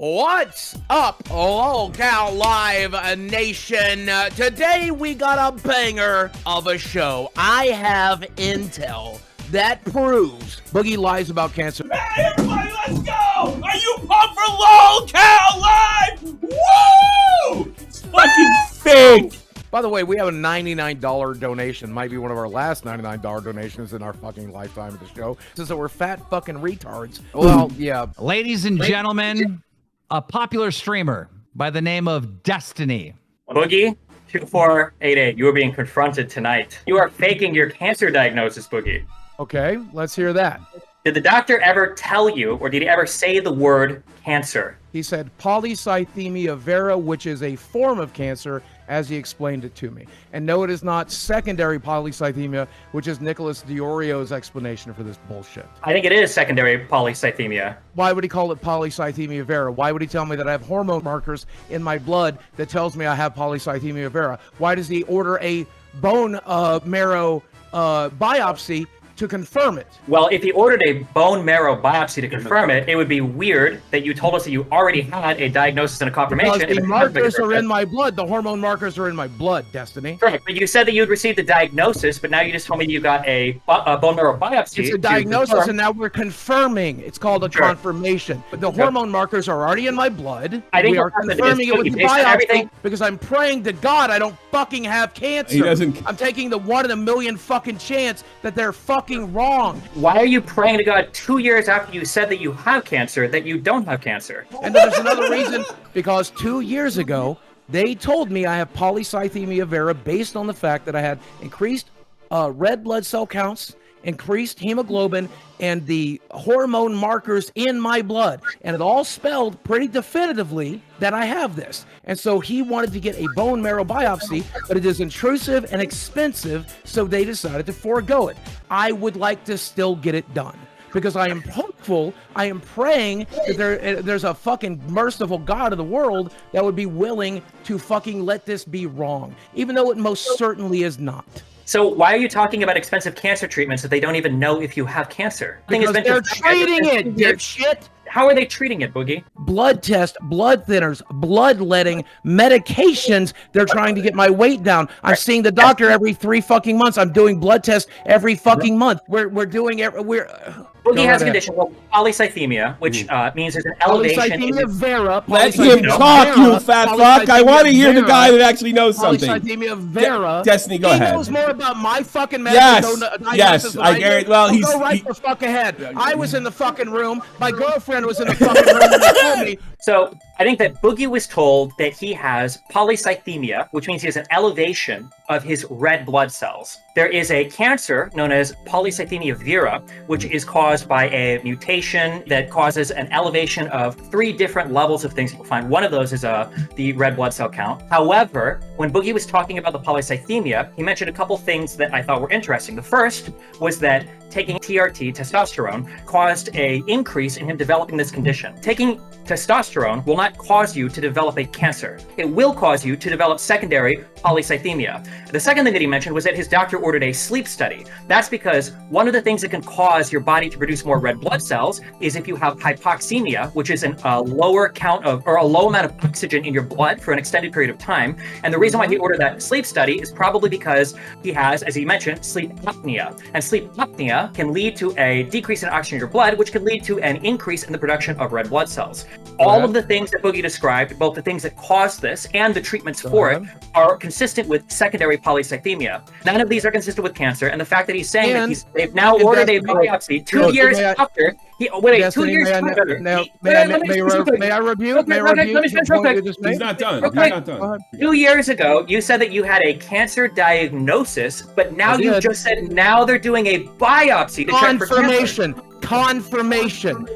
What's up, LOLCOW Live Nation? Today we got a banger of a show. I have intel that proves Boogie lies about cancer. Hey, everybody, let's go! Are you pumped for LOLCOW Live? Woo! It's fucking fake! By the way, we have a $99 donation. Might be one of our last $99 donations in our fucking lifetime of the show. Since we're fat fucking retards. Well, yeah. Ladies and gentlemen, a popular streamer by the name of Destiny. Boogie2988, you are being confronted tonight. You are faking your cancer diagnosis, Boogie. Okay, let's hear that. Did the doctor ever tell you, or did he ever say the word cancer? He said polycythemia vera, which is a form of cancer, as he explained it to me. And no, it is not secondary polycythemia, which is Nicholas Deorio's explanation for this bullshit. I think it is secondary polycythemia. Why would he call it polycythemia vera? Why would he tell me that I have hormone markers in my blood that tells me I have polycythemia vera? Why does he order a bone marrow biopsy to confirm it? Well, if he ordered a bone marrow biopsy to confirm it, it would be weird that you told us that you already had a diagnosis and a confirmation. Because the markers are in my blood. The hormone markers are in my blood, Destiny. Correct, but you said that you had received the diagnosis, but now you just told me you got a bone marrow biopsy. It's a diagnosis, and now we're confirming. It's called a confirmation. But the hormone markers are already in my blood. I think we are confirming it with the biopsy because I'm praying to God I don't fucking have cancer. He doesn't. I'm taking the 1 in a million fucking chance that they're fucking wrong. Why are you praying to God 2 years after you said that you have cancer that you don't have cancer? And there's another reason, because 2 years ago, they told me I have polycythemia vera based on the fact that I had increased red blood cell counts, increased hemoglobin, and the hormone markers in my blood. And it all spelled pretty definitively that I have this. And so he wanted to get a bone marrow biopsy, but it is intrusive and expensive, so they decided to forego it. I would like to still get it done, because I am hopeful, I am praying that there's a fucking merciful God of the world that would be willing to fucking let this be wrong, even though it most certainly is not. So why are you talking about expensive cancer treatments if they don't even know if you have cancer? Because they're treating it, dipshit! How are they treating it, Boogie? Blood test, blood thinners, bloodletting, medications. They're trying to get my weight down. I'm seeing the doctor every 3 fucking months. I'm doing blood tests every fucking month. We're doing it. Boogie has a condition called polycythemia, which means there's an elevation. Polycythemia vera. Let him talk, you fat fuck. I want to hear the guy that actually knows something. Polycythemia vera. Destiny, go ahead. He knows more about my fucking medical Yes, I guarantee. Well, he's go right the fuck ahead. I was in the fucking room. My girlfriend was in the fucking room when they told me. So I think that Boogie was told that he has polycythemia, which means he has an elevation of his red blood cells. There is a cancer known as polycythemia vera, which is caused by a mutation that causes an elevation of 3 different levels of things you'll find. One of those is the red blood cell count. However, when Boogie was talking about the polycythemia, he mentioned a couple things that I thought were interesting. The first was that taking TRT, testosterone, caused an increase in him developing this condition. Taking testosterone will not cause you to develop a cancer. It will cause you to develop secondary polycythemia. The second thing that he mentioned was that his doctor ordered a sleep study. That's because one of the things that can cause your body to produce more red blood cells is if you have hypoxemia, which is a lower count of, or a low amount of oxygen in your blood for an extended period of time. And the reason why he ordered that sleep study is probably because he has, as he mentioned, sleep apnea. And sleep apnea can lead to a decrease in oxygen in your blood, which can lead to an increase in the production of red blood cells. All of the things that Boogie described, both the things that cause this and the treatments for it, are consistent with secondary polycythemia. None of these are consistent with cancer, and the fact that he's saying that they've now ordered a biopsy 2 years after. Wait, 2 years after. May I rebuke? He's not done. He's not done. 2 years ago, you said that you had a cancer diagnosis, but now you just said now they're doing a biopsy to check for cancer. Confirmation,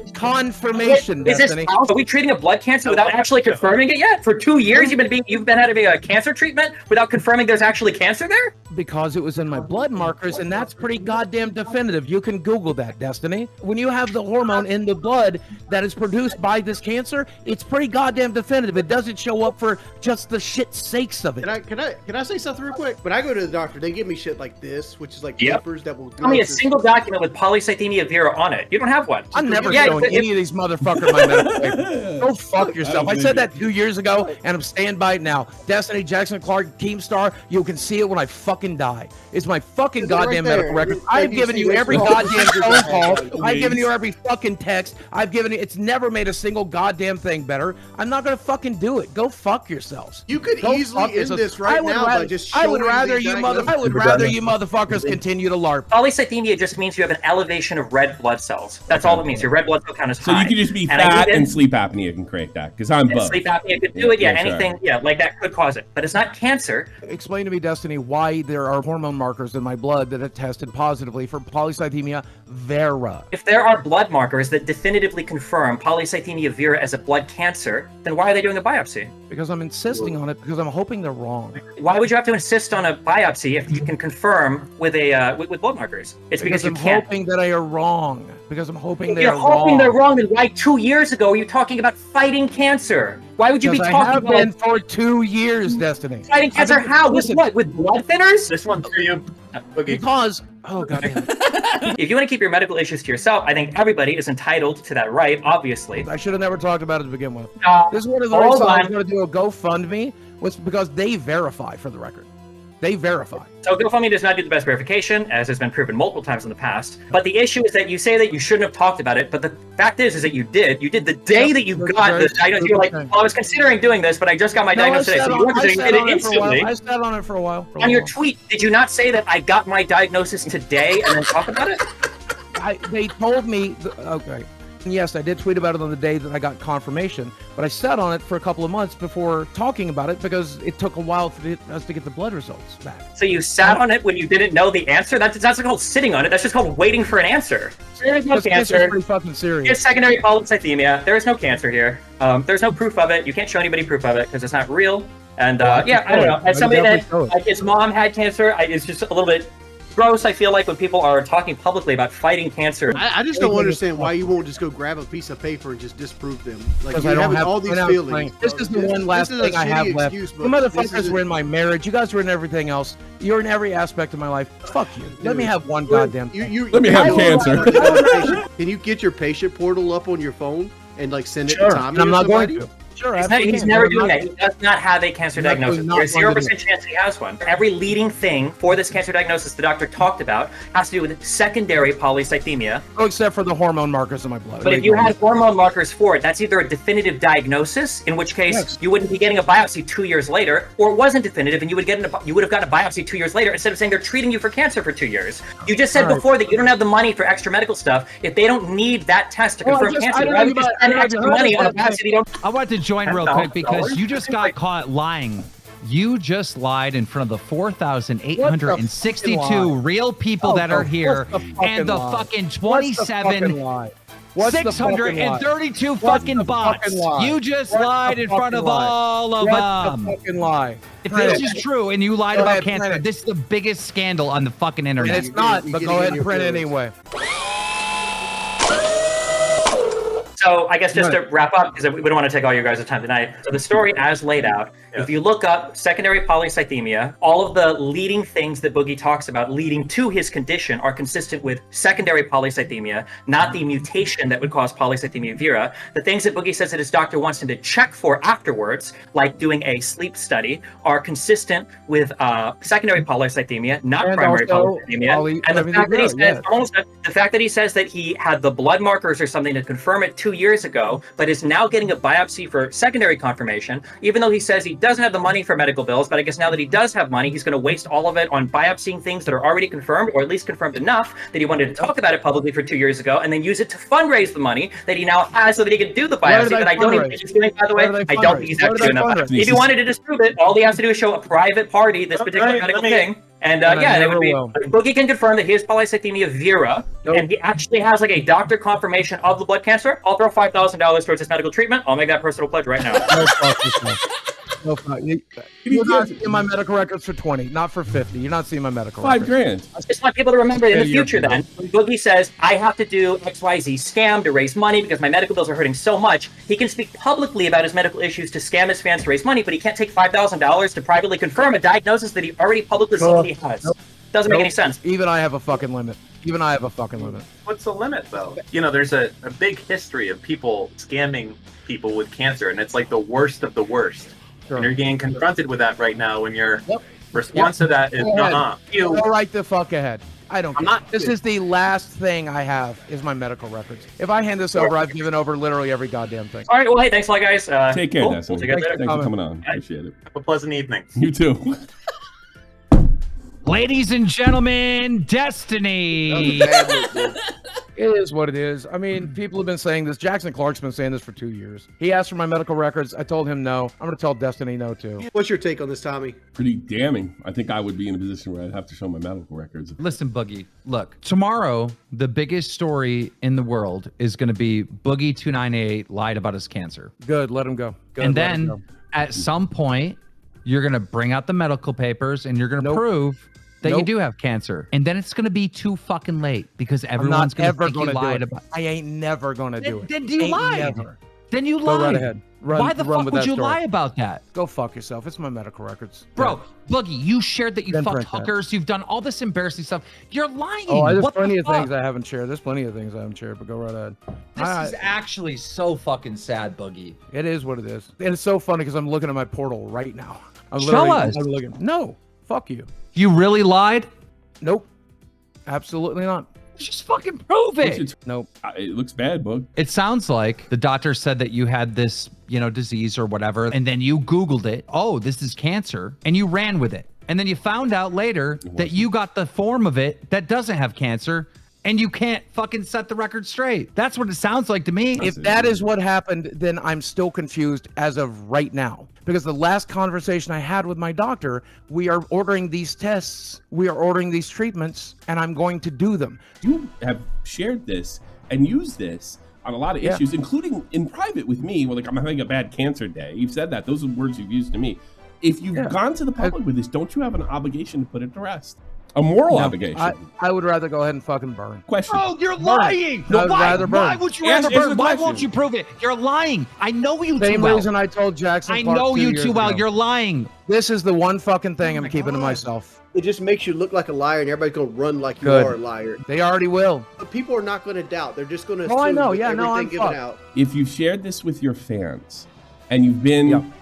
Is this, are we treating a blood cancer without actually confirming it yet? For 2 years, you've been having a cancer treatment without confirming there's actually cancer there? Because it was in my blood markers, and that's pretty goddamn definitive. You can Google that, Destiny. When you have the hormone in the blood that is produced by this cancer, it's pretty goddamn definitive. It doesn't show up for just the shit sakes of it. Can I say something real quick? When I go to the doctor, they give me shit like this, which is like papers that will. Tell me a single document with polycythemia vera on it it. You don't have one. I'm never Yeah, showing if- any of these motherfuckers my medical paper. Go fuck yourself. I said that 2 years ago, and I'm staying by it now. Destiny, Jackson, Clark, Keemstar, you can see it when I fucking die. It's my fucking It's right goddamn there. medical record. Like I've you given see you this every all- goddamn phone call. Please. I've given you every fucking text. I've given you. It's never made a single goddamn thing better. I'm not gonna fucking do it. Go fuck yourselves. You could Go easily fuck end yourselves. this right now by just showing I would rather you motherfuckers continue to LARP. Polycythemia just means you have an elevation of red blood cells. That's all it means. Your red blood cell count is So high. you could just be And I fat think and that- sleep apnea can create that, because I'm and both. sleep apnea could do it. Yeah, Yeah, sure. anything. Yeah, like that could cause it, but it's not cancer. Explain to me, Destiny, why there are hormone markers in my blood that have tested positively for polycythemia vera. If there are blood markers that definitively confirm polycythemia vera as a blood cancer, then why are they doing a biopsy? Because I'm insisting on it, because I'm hoping they're wrong. Why would you have to insist on a biopsy if you can confirm with a with blood markers? It's because you I'm can't. hoping that I are wrong. Because I'm hoping they You're are hoping wrong. they're wrong, then why 2 years ago are you talking about fighting cancer? Why would you be Because I talking have about been for 2 years, Destiny. fighting cancer? I've been- How? With listen, what? With blood thinners? This one's for you. Boogie. Because, oh god damn it. If you want to keep your medical issues to yourself, I think everybody is entitled to that right, obviously. I should have never talked about it to begin with. Uh, This is one of the hold reasons I was on. going to do a GoFundMe, was because they verify, for the record. They verify. So GoFundMe does not do the best verification, as has been proven multiple times in the past. But the issue is that you say that you shouldn't have talked about it, but the fact is that you did. You did the day that you That's got very the diagnosis. You're like, true. well, I was considering doing this, but I just got my No, I diagnosis today. sat So on- you weren't I considering sat it on it for a while. instantly. I sat on it for a while. On your tweet, did you not say that I got my diagnosis today and then talk about it? They told me, okay. And yes, I did tweet about it on the day that I got confirmation, but I sat on it for a couple of months before talking about it because it took a while for us to get the blood results back. So you sat on it when you didn't know the answer? That's not called sitting on it. That's just called waiting for an answer. There is no This is cancer. pretty fucking It's serious. secondary polycythemia. There is no cancer here. There's no proof of it. You can't show anybody proof of it because it's not real. And Well, I yeah, can I don't show know. it. I As can somebody definitely that show it. like his mom had cancer, it's just a little bit gross. I feel like when people are talking publicly about fighting cancer. I just don't understand why you won't just go grab a piece of paper and just disprove them. Like Because you're I don't having have all these I'm not feelings. playing. This is the one last this is a thing I have shitty left. excuse, You but this motherfuckers is were in my marriage. You guys were in everything else. You're in every aspect of my life. Fuck you. Let me have one goddamn thing. Let me have cancer. Can you get your patient portal up on your phone and like send it Sure, to Tommy and I'm or not somebody? going to. Sure, He's absolutely. never I'm doing not- that. He does not have a cancer Definitely diagnosis. not There's going to 0% chance he has one. Every leading thing for this cancer diagnosis the doctor talked about has to do with secondary polycythemia. Oh, except for the hormone markers in my blood. But if you had hormone markers for it, that's either a definitive diagnosis, in which case Yes. you wouldn't be getting a biopsy 2 years later, or it wasn't definitive and you would have gotten a biopsy 2 years later instead of saying they're treating you for cancer for 2 years. You just said All right. before that you don't have the money for extra medical stuff. If they don't need that test to Well, I confirm just- I cancer, don't why know would you about- spend I don't extra know money on a about biopsy that you don't? I want to join real quick because $10,000? you just got caught lying. You just lied in front of the 4,862 What the fucking lie? real people that are here, What's the fucking and the lie? fucking What's the fucking 27 lie? What's the fucking lie? 632 What's fucking the bots. fucking lie? You just What's the lied in front of fucking lie? all of What's them. the fucking lie? If Print this it. is true and you lied Go about ahead, cancer, print it. this is the biggest scandal on the fucking And internet. it's not, You're but getting go in ahead and your print it feelings. anyway. So I guess just to Right. wrap up, because we don't want to take all your guys' time tonight. So the story as laid out, if you look up secondary polycythemia, all of the leading things that Boogie talks about leading to his condition are consistent with secondary polycythemia, not the mutation that would cause polycythemia vera. The things that Boogie says that his doctor wants him to check for afterwards, like doing a sleep study, are consistent with secondary polycythemia, not And primary also polycythemia. And the polycythemia fact that he vera, says, yes. almost the fact that he says that he had the blood markers or something to confirm it 2 years ago, but is now getting a biopsy for secondary confirmation, even though he says he doesn't have the money for medical bills, but I guess now that he does have money, he's going to waste all of it on biopsying things that are already confirmed, or at least confirmed enough that he wanted to talk about it publicly for 2 years ago, and then use it to fundraise the money that he now has so that he can do the Where did biopsy I that I don't even fundraise? think he's doing, by the way. Where did I I don't fundraise? think he's Where actually did I doing fundraise? enough. If he wanted to disprove it, all he has to do is show a private party this particular right, medical let me- thing. And And I yeah, it never would be. will. Boogie can confirm that he has polycythemia vera, Nope. and he actually has like a doctor confirmation of the blood cancer. I'll throw $5,000 towards his medical treatment. I'll make that personal pledge right now. No fuck yourself. No fuck. You're not seeing my medical records for 20, not for 50. You're not seeing my medical $5 records. grand. I just want people to remember in the Yeah, you're- future then, when Boogie says, I have to do XYZ scam to raise money because my medical bills are hurting so much, he can speak publicly about his medical issues to scam his fans to raise money, but he can't take $5,000 to privately confirm a diagnosis that he already publicly said that he has. Nope. Doesn't make Nope. any sense. Even I have a fucking limit. Even I have a fucking limit. What's the limit, though? You know, there's a big history of people scamming people with cancer, and it's like the worst of the worst. Sure. And you're getting confronted with that right now, and your Yep. response to that is, Go right the fuck ahead. I don't I'm care. not- This is the last thing I have is my medical records. If I hand this over, I've given over literally every goddamn thing. All right. Well, hey, thanks a lot, guys. Take care, cool. Destiny. We'll take it later. Thanks for coming on. Appreciate it. Have a pleasant evening. You too. Ladies and gentlemen, Destiny. It is what it is. I mean, people have been saying this. Jackson Clark's been saying this for 2 years. He asked for my medical records. I told him no. I'm going to tell Destiny no, too. What's your take on this, Tommy? Pretty damning. I think I would be in a position where I'd have to show my medical records. Listen, Boogie, look, tomorrow, the biggest story in the world is going to be Boogie2988 lied about his cancer. Good. Let him go. Good, And let him then go. at some point, you're going to bring out the medical papers and you're going to Nope. prove that you Nope. do have cancer. And then it's going to be too fucking late because I'm everyone's not going to ever think you going to do lied it. about. I ain't never going to do it. Then you Ain't lied. never. Then you Go lied. right ahead. Run, Why the run fuck with would that you story. lie about that? Go fuck yourself. It's my medical records. Bro, Boogie, you shared that you Then fucked print that. hookers. You've done all this embarrassing stuff. You're lying. Oh, there's what plenty the of fuck? things I haven't shared. There's plenty of things I haven't shared, but go right ahead. This is actually so fucking sad, Boogie. It is what it is. And it's so funny because I'm looking at my portal right now. I'm Show literally- us. I'm looking. No, fuck you. You really lied? Nope. Absolutely not. Just fucking prove it. Nope. It looks bad, Bug. It sounds like the doctor said that you had this, disease or whatever, and then you Googled it. Oh, this is cancer, and you ran with it. And then you found out later that you got the form of it that doesn't have cancer, and you can't fucking set the record straight. That's what it sounds like to me. If that is what happened, then I'm still confused as of right now. Because the last conversation I had with my doctor, we are ordering these tests, we are ordering these treatments, and I'm going to do them. You have shared this and used this on a lot of issues, including in private with me, where like I'm having a bad cancer day. You've said that. Those are words you've used to me. If you've gone to the public with this, don't you have an obligation to put it to rest? A moral obligation. I would rather go ahead and fucking burn. Question. Bro, you're lying. I would rather burn. Why would you rather Answer burn? the Why question. won't you prove it? You're lying. I know you too Same well. reason I told Jackson I Clark know 2 you years too well. ago. You're lying. This is the one fucking thing I'm my keeping to God. myself. It just makes you look like a liar, and everybody's going to run like you Good. are a liar. They already will. But people are not going to doubt. They're just going to Oh, I assume know. with Yeah, no, everything I'm given fucked. out. If you've shared this with your fans and you've been,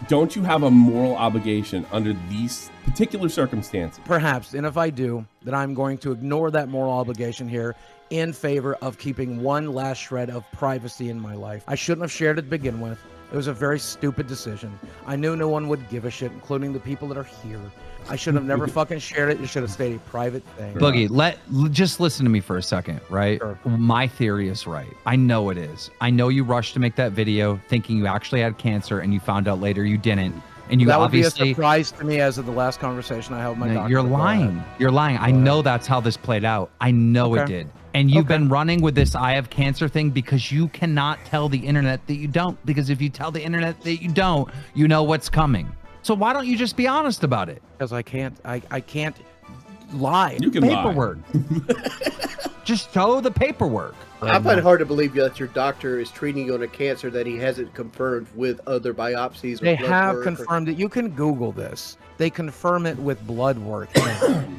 don't you have a moral obligation under these particular circumstances? Perhaps. And if I do, then I'm going to ignore that moral obligation here in favor of keeping one last shred of privacy in my life. I shouldn't have shared it to begin with. It was a very stupid decision. I knew no one would give a shit, including the people that are here. I should have never fucking shared it. It should have stayed a private thing. Boogie, just listen to me for a second, right? Sure. My theory is right. I know it is. I know you rushed to make that video thinking you actually had cancer and you found out later you didn't. And you That would be a obviously surprise to me as of the last conversation I held with my No, doctor. you're Go lying. ahead. You're lying. I know that's how this played out. I know it Okay. did. And you've been running with this I have cancer thing because you cannot tell the internet that you don't. Because if you tell the internet that you don't, you know what's coming. So why don't you just be honest about it? Because I can't lie. You can lie. Paperwork. Just show the paperwork. I find it hard to believe that your doctor is treating you on a cancer that he hasn't confirmed with other biopsies. Or They blood have work confirmed it. You can Google this. They confirm it with blood work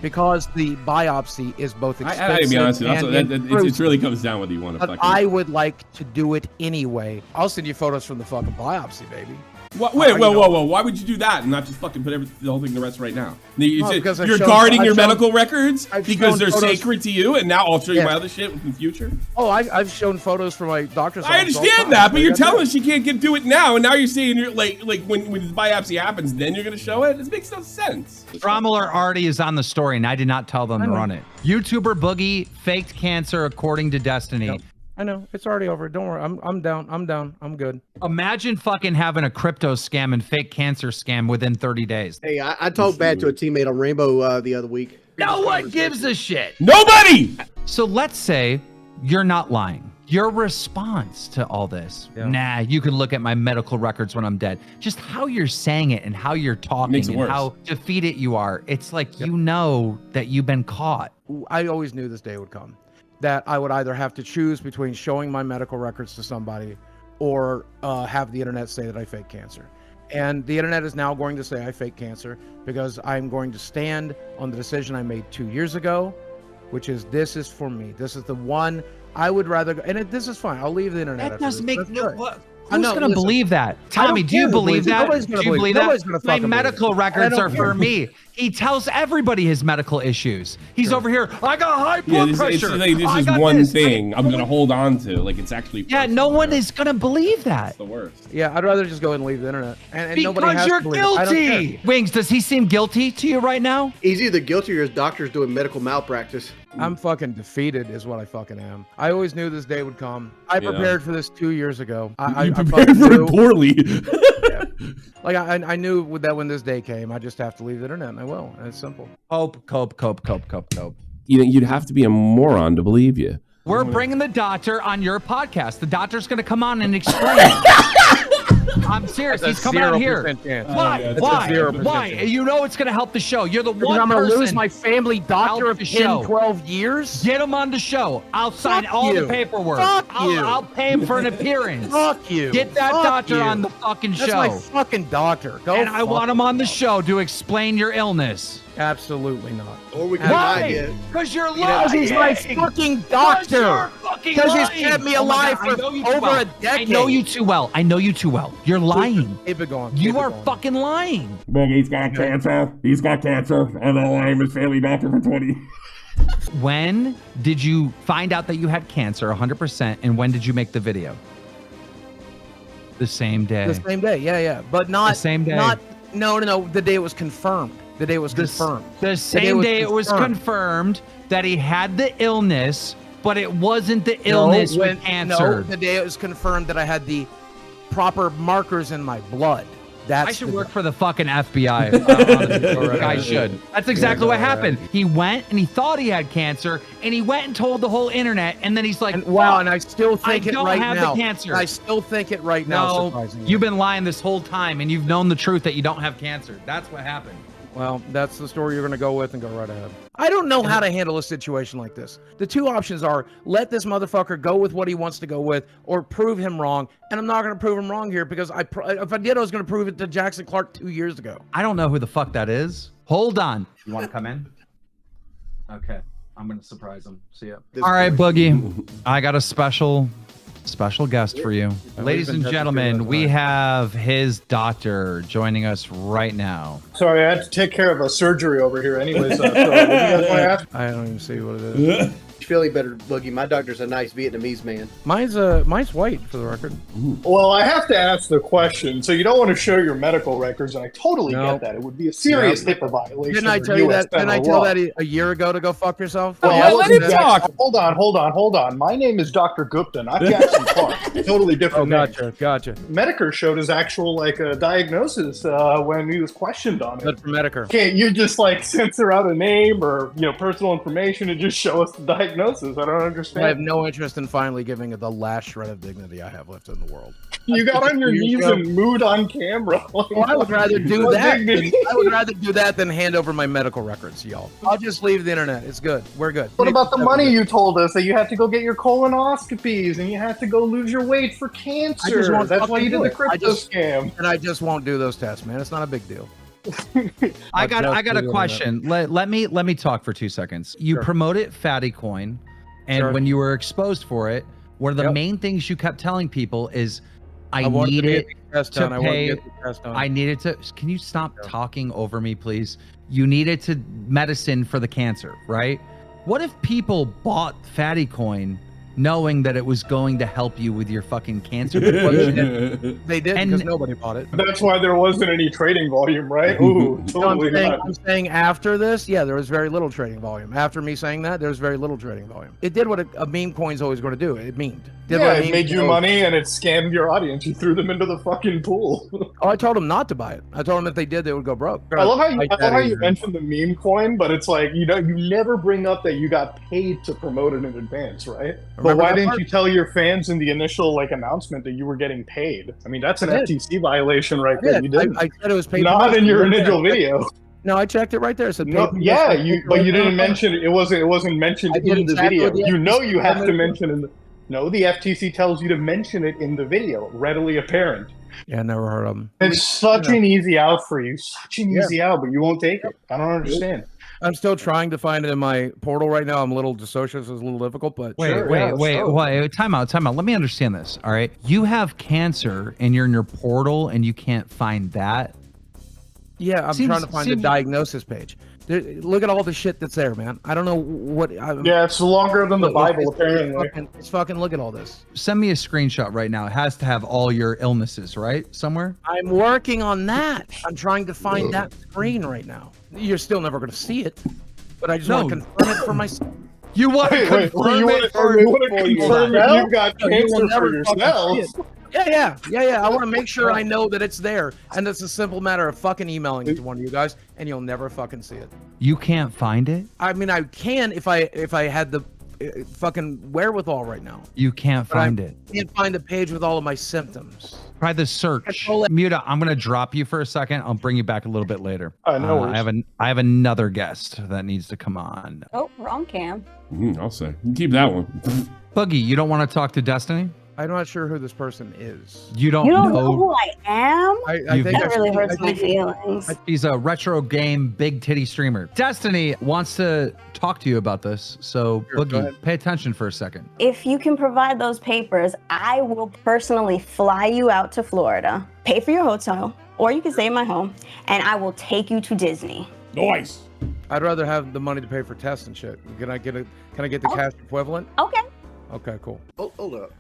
because the biopsy is both I expensive gotta be honest with you. and It intrusive. really comes down whether you want to But fucking. I would like to do it anyway. I'll send you photos from the fucking biopsy, baby. Wait, whoa. Why would you do that and not just fucking put the whole thing to rest right now? because I've You're shown- guarding I've your shown- medical records I've because shown they're photos- sacred to you, and now I'll show you my Yeah. other shit in the future. Oh, I've shown photos from my doctor's I office all the understand time. that, but you're What do you telling gotta us you can't do it now, and now you're saying you're like when the biopsy happens, then you're gonna show it. This makes no sense. DRAMAALERT already is on the story, and I did not tell them I to know. run it. YouTuber Boogie faked cancer according to Destiny. Yep. I know. It's already over. Don't worry. I'm down. I'm good. Imagine fucking having a crypto scam and fake cancer scam within 30 days. Hey, I talked bad to a teammate on Rainbow the other week. No one gives a shit. Nobody. So let's say you're not lying. Your response to all this, nah, you can look at my medical records when I'm dead. Just how you're saying it and how you're talking Makes it and worse. how defeated you are. It's like you know that you've been caught. I always knew this day would come. That I would either have to choose between showing my medical records to somebody or have the internet say that I fake cancer. And the internet is now going to say I fake cancer because I'm going to stand on the decision I made 2 years ago which is this is for me. This is the one I would rather go. And this is fine. I'll leave the internet. That doesn't make no. What? I know, Who's going to believe that? Tommy, do you believe that? Do you believe that? My medical records are for me. He tells everybody his medical issues. He's over here, I got high blood pressure. It's like, this is one thing I'm going to hold on to. Like, it's actually personal. No one is going to believe that. It's the worst. Yeah, I'd rather just go and leave the internet. And because nobody has you're to guilty. Wings, does he seem guilty to you right now? He's either guilty or his doctor's doing medical malpractice. I'm fucking defeated is what I fucking am. I always knew this day would come. I prepared for this 2 years ago. I prepared for it poorly. Yeah. Like I knew that when this day came, I just have to leave the internet, and I will. And it's simple. Cope. You'd have to be a moron to believe you. We're bringing the doctor on your podcast. The doctor's going to come on and explain. I'm serious. He's coming out here. Why? Why? You know it's going to help the show. You're the one I'm person. going to lose my family doctor of 10, 12 years? Get him on the show. I'll sign all the paperwork. I'll pay him for an appearance. Fuck you. Get that doctor on the fucking show. That's my fucking doctor. And I want him on the show to explain your illness. Absolutely not. Or we can deny it. Because you're lying. He's my fucking doctor. Because he's kept me alive for over a decade. I know you too well. You're lying. Keep it going. You are fucking lying. Boogie's got cancer. He's got cancer. And I'm his family doctor for 20. When did you find out that you had cancer 100%? And when did you make the video? The same day. The same day. Yeah. But not the same day. No. The day it was confirmed. The day it was confirmed. The same day it was confirmed that he had the illness, but it wasn't the illness with cancer. No, the day it was confirmed that I had the proper markers in my blood. I should work for the fucking FBI. I should. That's exactly what happened. He went and he thought he had cancer, and he went and told the whole internet, and then he's like, wow, and I still think it right now. I don't have the cancer. I still think it right now. No, you've been lying this whole time, and you've known the truth that you don't have cancer. That's what happened. Well, that's the story you're going to go with and go right ahead. I don't know how to handle a situation like this. The two options are let this motherfucker go with what he wants to go with or prove him wrong. And I'm not going to prove him wrong here because if I did, I was going to prove it to Jackson Clark 2 years ago. I don't know who the fuck that is. Hold on. You want to come in? Okay. I'm going to surprise him. See ya. All right, Boogie. I got a special guest for you. Ladies and gentlemen, we have his doctor joining us right now. Sorry, I had to take care of a surgery over here anyways. So what do you guys want to ask? I don't even see what it is. Feeling better, Boogie. My doctor's a nice Vietnamese man. Mine's white, for the record. Ooh. Well, I have to ask the question. So you don't want to show your medical records, and I totally get that. It would be a serious HIPAA violation. Didn't I tell you that? Didn't I tell that a year ago to go fuck yourself? Well, let him talk. Hold on. My name is Dr. Gupta, not Jackson Clark. Totally different. Gotcha. Metokur showed his actual diagnosis when he was questioned on it. Good for Metokur. Can't you just censor out a name or personal information and just show us the diagnosis? I don't understand. I have no interest in finally giving it the last shred of dignity I have left in the world. You got on your knees and mooed on camera. Well, I would rather do that. I would rather do that than hand over my medical records, y'all. I'll just leave the internet. It's good. We're good. What about the money you told us that you had to go get your colonoscopies and you had to go lose your weight for cancer? That's why you did the crypto scam. And I just won't do those tests, man. It's not a big deal. I got a question. Let me talk for 2 seconds. You promoted FADDY coin, and when you were exposed for it, one of the main things you kept telling people is, I needed to pay. I needed to. Can you stop talking over me, please? You needed to medicine for the cancer, right? What if people bought FADDY coin knowing that it was going to help you with your fucking cancer? They did because nobody bought it. That's why there wasn't any trading volume, right? Ooh, totally I'm saying after this, there was very little trading volume. After me saying that, there was very little trading volume. It did what a meme coin's always going to do. It memed. It made you money and it scammed your audience. You threw them into the fucking pool. Oh, I told them not to buy it. I told them if they did, they would go broke. I love how you mentioned the meme coin, but it's like, you never bring up that you got paid to promote it in advance, right? But why didn't you tell your fans in the initial announcement that you were getting paid? I mean, that's an FTC violation right there. You didn't. I said it was paid. Not in your initial video. No, I checked it right there. It said but you didn't mention it. It wasn't mentioned in the video. You have to mention in the. No, the FTC tells you to mention it in the video, readily apparent. Yeah, I never heard of them. It's such an easy out for you, such an easy out, but you won't take it. I don't understand. I'm still trying to find it in my portal right now. I'm a little dissociative, so it's a little difficult, but Wait, time out. Let me understand this. All right. You have cancer and you're in your portal and you can't find that. Yeah, I'm trying to find the diagnosis page. Look at all the shit that's there, man. I don't know what. Yeah, it's longer than the Bible, apparently. It's fucking look at all this. Send me a screenshot right now. It has to have all your illnesses, right? Somewhere? I'm working on that. I'm trying to find that screen right now. You're still never going to see it, but I just want to confirm it for myself. You want to confirm it for yourself? You've got cancer for yourself. Yeah. I want to make sure I know that it's there, and it's a simple matter of fucking emailing it to one of you guys, and you'll never fucking see it. You can't find it? I mean, I can if I had the fucking wherewithal right now. You can't find it. I can't find a page with all of my symptoms. Try the search. Muta, I'm gonna drop you for a second. I'll bring you back a little bit later. No worries. I have another guest that needs to come on. Oh, wrong cam. I'll say. You keep that one. Boogie, you don't want to talk to Destiny? I'm not sure who this person is. You don't know who I am? I think that really hurts my feelings. He's a retro game big titty streamer. Destiny wants to talk to you about this, so Boogie, pay attention for a second. If you can provide those papers, I will personally fly you out to Florida, pay for your hotel, or you can stay in my home, and I will take you to Disney. Nice. I'd rather have the money to pay for tests and shit. Can I get the cash equivalent? Okay. Okay, cool. Hold up.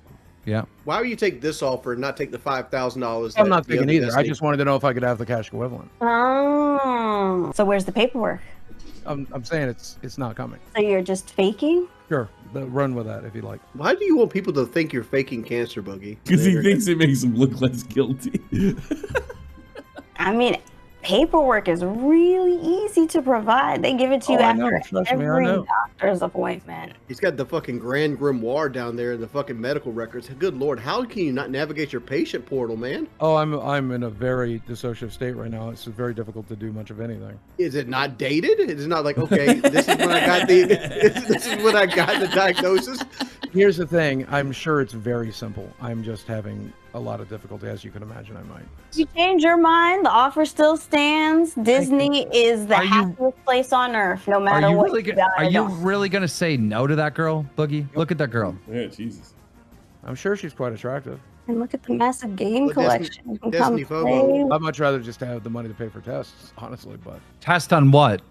Yeah. Why would you take this offer and not take the $5,000? I'm not taking either. I just wanted to know if I could have the cash equivalent. Oh. So where's the paperwork? I'm saying it's not coming. So you're just faking? Sure. Run with that if you like. Why do you want people to think you're faking cancer, Boogie? Because he thinks it makes him look less guilty. I mean, paperwork is really easy to provide. They give it to you after every doctor's appointment. He's got the fucking Grand Grimoire down there in the fucking medical records. Good Lord, how can you not navigate your patient portal, man? Oh, I'm in a very dissociative state right now. It's very difficult to do much of anything. Is it not dated? It's not like, okay, this is when I got this is when I got the diagnosis. Here's the thing. I'm sure it's very simple. I'm just having a lot of difficulty, as you can imagine I might. You change your mind, the offer still stands. Disney is the happiest place on earth, no matter what. Are you really going to say no to that girl, Boogie? Look at that girl. Yeah, Jesus. I'm sure she's quite attractive. And look at the massive game collection. DestinyFOMO. I'd much rather just have the money to pay for tests, honestly, but... Test on what?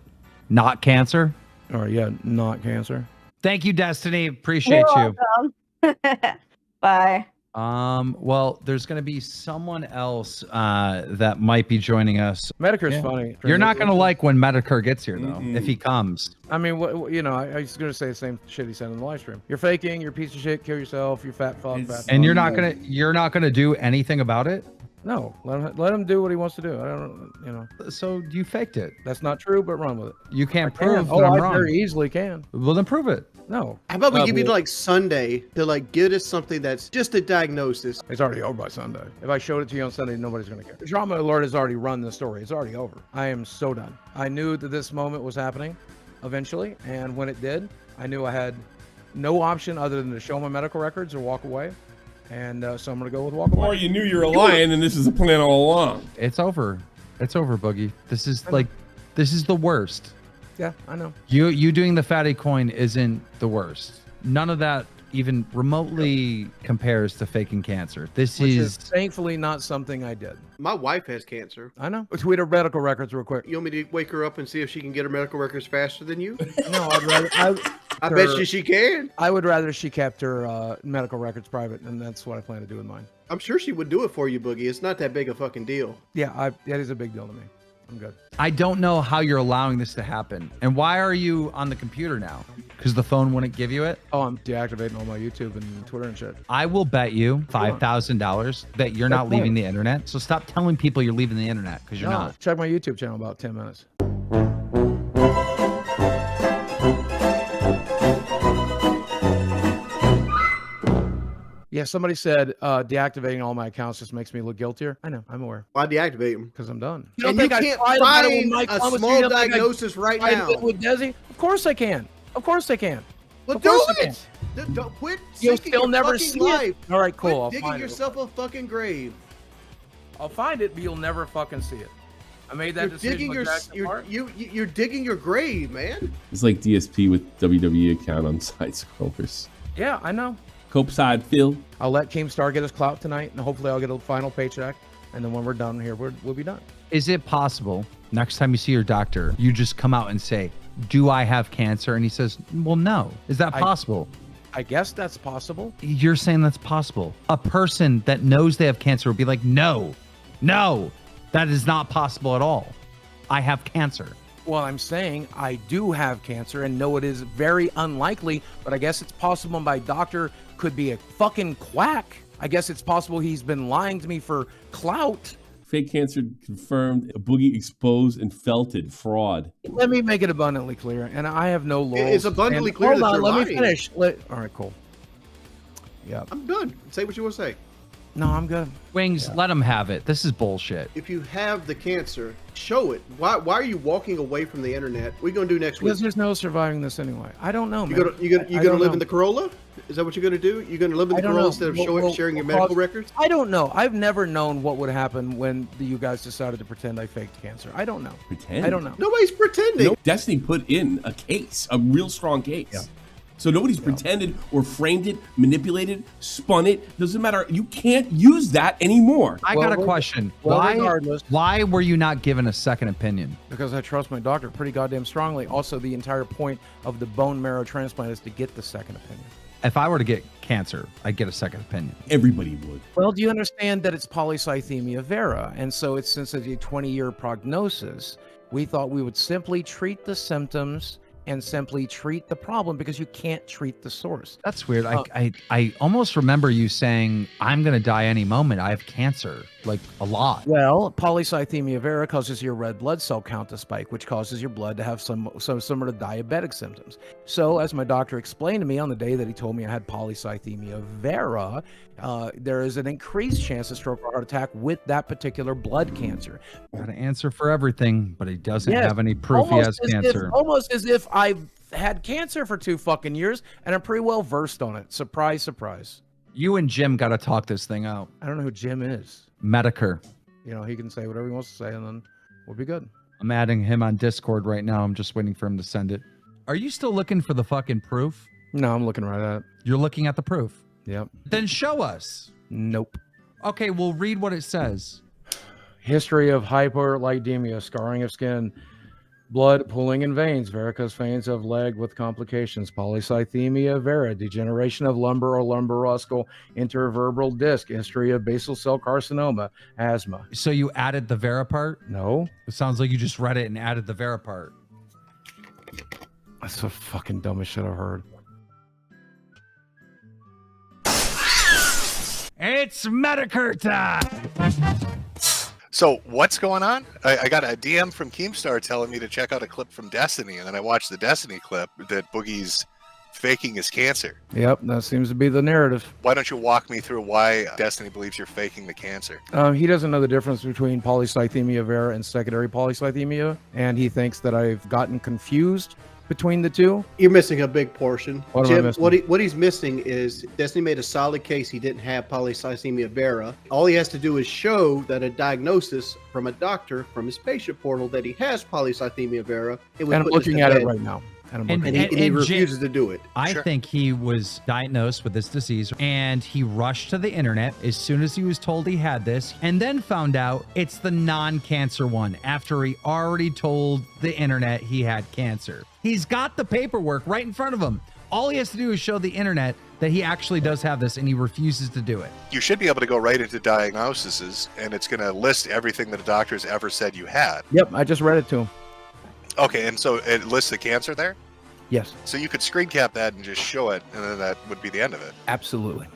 Not cancer? Or, yeah, not cancer. Thank you, Destiny. Appreciate you. Bye. Well, there's going to be someone else that might be joining us. Metokur's funny. You're not going to like when Metokur gets here, though, if he comes. I mean, you know, I was going to say the same shit he said in the live stream. You're faking, you're a piece of shit, kill yourself, you're fat fuck. And you're not going to do anything about it? No, let him do what he wants to do. I don't, you know. So you faked it. That's not true, but run with it. You can't prove that I'm wrong. very easily can. Well, then prove it. No. How about we give you like Sunday to like get us something that's just a diagnosis? It's already over by Sunday. If I showed it to you on Sunday, nobody's going to care. Drama Alert has already run the story. It's already over. I am so done. I knew that this moment was happening eventually, and when it did, I knew I had no option other than to show my medical records or walk away. And so I'm going to go with walk away. Or you knew you were lying and this is a plan all along. It's over. It's over, Boogie. This is the worst. Yeah, I know. You doing the fatty coin isn't the worst. None of that even remotely compares to faking cancer. Which is thankfully not something I did. My wife has cancer. I know. Tweet her medical records real quick. You want me to wake her up and see if she can get her medical records faster than you? No, I'd rather. I bet you she can. I would rather she kept her medical records private, and that's what I plan to do with mine. I'm sure she would do it for you, Boogie. It's not that big a fucking deal. Yeah, that is a big deal to me. I'm good. I don't know how you're allowing this to happen. And why are you on the computer now? Because the phone wouldn't give you it? Oh, I'm deactivating all my YouTube and Twitter and shit. I will bet you $5,000 that you're not leaving the internet. So stop telling people you're leaving the internet, because you're not. Check my YouTube channel in about 10 minutes. Yeah, somebody said deactivating all my accounts just makes me look guiltier. I know, I'm aware. Why deactivate them? Because I'm done. And you can't find a small diagnosis right now. With Desi? Of course I can. Of course I can. Well, do it. Don't quit. You'll still never see it. All right, cool. Quit digging yourself a fucking grave. I'll find it, but you'll never fucking see it. I made that decision. You're digging your grave, man. It's like DSP with WWE account on side scrollers. Yeah, I know. Cope side, Phil. I'll let Keemstar get his clout tonight, and hopefully I'll get a final paycheck. And then when we're done here, we'll be done. Is it possible next time you see your doctor, you just come out and say, do I have cancer? And he says, well, no. Is that possible? I guess that's possible. You're saying that's possible. A person that knows they have cancer would be like, no, that is not possible at all. I have cancer. Well, I'm saying I do have cancer and know it is very unlikely, but I guess it's possible my doctor could be a fucking quack. I guess it's possible he's been lying to me for clout. Fake cancer confirmed. A Boogie exposed and felted fraud. Let me make it abundantly clear, and I have no laurels. It's abundantly clear. Hold that on, you're let lying. me finish. All right, cool. Yeah. I'm done. Say what you want to say. No, I'm good. Wings, let him have it. This is bullshit. If you have the cancer, show it. Why are you walking away from the internet? What are you going to do next week? Because there's no surviving this anyway. I don't know, man. You gonna live in the Corolla? Is that what you're going to do? You're going to live in the Corolla instead of sharing your medical records? I don't know. I've never known what would happen when you guys decided to pretend I faked cancer. I don't know. Pretend? I don't know. Nobody's pretending. No, Destiny put in a case, a real strong case. Yeah. So nobody's pretended or framed it, manipulated, spun it. Doesn't matter. You can't use that anymore. I got a question. Why were you not given a second opinion? Because I trust my doctor pretty goddamn strongly. Also, the entire point of the bone marrow transplant is to get the second opinion. If I were to get cancer, I'd get a second opinion. Everybody would. Well, do you understand that it's polycythemia vera? And so since it's a 20-year prognosis, we thought we would simply treat the symptoms and simply treat the problem because you can't treat the source. That's weird. I almost remember you saying, I'm going to die any moment. I have cancer, like a lot. Well, polycythemia vera causes your red blood cell count to spike, which causes your blood to have some similar to diabetic symptoms. So as my doctor explained to me on the day that he told me I had polycythemia vera, there is an increased chance of stroke or heart attack with that particular blood cancer. Got an answer for everything, but he doesn't have any proof he has cancer. Almost as if I've had cancer for 2 fucking years and I'm pretty well versed on it. Surprise, surprise. You and Jim got to talk this thing out. I don't know who Jim is. Metokur. You know, he can say whatever he wants to say and then we'll be good. I'm adding him on Discord right now. I'm just waiting for him to send it. Are you still looking for the fucking proof? No, I'm looking right at it. You're looking at the proof? Yep. Then show us. Nope. Okay, we'll read what it says. History of hyperlipidemia, scarring of skin, blood pooling in veins, varicose veins of leg with complications, polycythemia vera, degeneration of lumbar or lumbaroscal intervertebral disc, history of basal cell carcinoma, asthma. So you added the vera part? No. It sounds like you just read it and added the vera part. That's the fucking dumbest shit I've heard. It's Metokur time! So what's going on? I got a DM from Keemstar telling me to check out a clip from Destiny, and then I watched the Destiny clip that Boogie's faking his cancer. Yep, that seems to be the narrative. Why don't you walk me through why Destiny believes you're faking the cancer? He doesn't know the difference between polycythemia vera and secondary polycythemia, and he thinks that I've gotten confused between the two. You're missing a big portion. What am I missing? What he's missing is Destiny made a solid case he didn't have polycythemia vera. All he has to do is show that a diagnosis from a doctor from his patient portal that he has polycythemia vera. And I'm looking at it right now. And he refuses to do it. I think he was diagnosed with this disease and he rushed to the internet as soon as he was told he had this, and then found out it's the non-cancer one after he already told the internet he had cancer. He's got the paperwork right in front of him. All he has to do is show the internet that he actually does have this, and he refuses to do it. You should be able to go right into diagnoses, and it's going to list everything that a doctor's ever said you had. Yep, I just read it to him. Okay, and so it lists the cancer there? Yes. So you could screen cap that and just show it, and then that would be the end of it. Absolutely.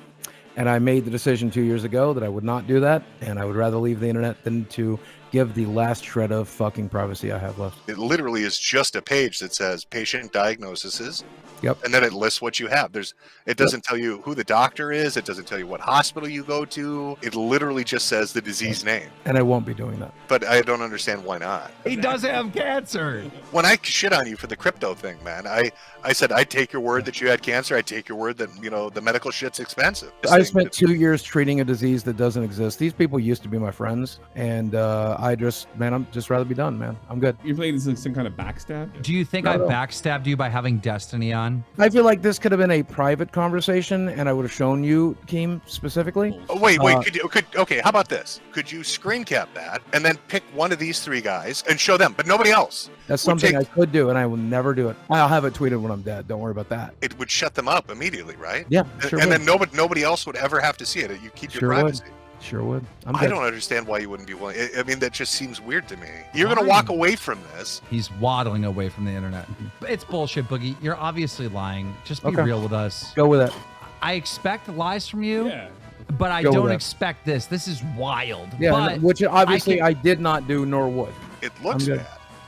And I made the decision 2 years ago that I would not do that, and I would rather leave the internet than to give the last shred of fucking privacy I have left. It literally is just a page that says patient diagnoses. Yep. And then it lists what you have. It doesn't tell you who the doctor is. It doesn't tell you what hospital you go to. It literally just says the disease name. And I won't be doing that. But I don't understand why not. He does have cancer. When I shit on you for the crypto thing, man, I said I'd take your word that you had cancer. I'd take your word that, the medical shit's expensive. I spent 2 years treating a disease that doesn't exist. These people used to be my friends, and I'm just rather be done, man. I'm good. You're playing this like some kind of backstab? Do you think I backstabbed you by having Destiny on? I feel like this could have been a private conversation, and I would have shown you, Keem, specifically. Oh, wait. Okay, how about this? Could you screen cap that and then pick one of these 3 guys and show them, but nobody else? That's something I could do, and I will never do it. I'll have it tweeted when I'm dead. Don't worry about that. It would shut them up immediately, right? Yeah, sure. And then nobody else would ever have to see it. You keep your privacy. Sure would. I don't understand why you wouldn't be willing. I mean, that just seems weird to me. You're going to walk away from this. He's waddling away from the internet. It's bullshit, Boogie. You're obviously lying. Just be real with us. Go with it. I expect lies from you. Yeah. But I don't expect this. This is wild. Yeah, but which obviously I did not do nor would. It looks bad.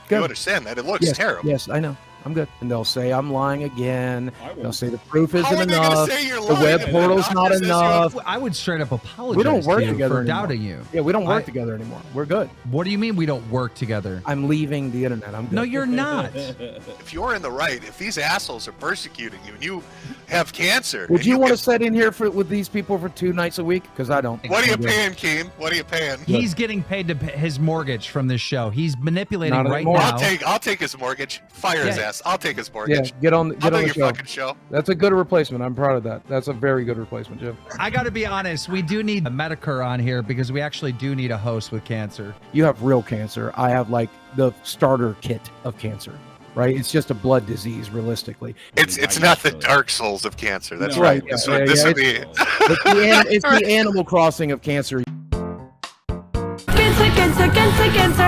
Good. You understand that? It looks terrible. Yes, I know. I'm good. And they'll say I'm lying again. They'll say the proof How isn't are they gonna enough. say you're The lying web if the portal's doctor not says you enough. I would straight up apologize We don't work to you together for anymore. doubting you. Yeah, we don't work together anymore. We're good. What do you mean we don't work together? I'm leaving the internet. I'm good. No, you're not. If you're in the right, if these assholes are persecuting you and you have cancer, Would you want to sit in here with these people for 2 nights a week? Because I don't. What are you paying, Keem? What are you paying? He's getting paid to pay his mortgage from this show. He's manipulating Not right anymore. now. I'll take his mortgage. Fire his ass. I'll take his mortgage. Yeah, get on I'll do the your show. fucking show. That's a good replacement. I'm proud of that. That's a very good replacement, Jim. I got to be honest. We do need a Metokur on here because we actually do need a host with cancer. You have real cancer. I have like the starter kit of cancer, right? It's just a blood disease, realistically. It's not the Dark Souls of cancer. That's No, right. yeah, This yeah, would yeah, be. It's the Animal Crossing of cancer.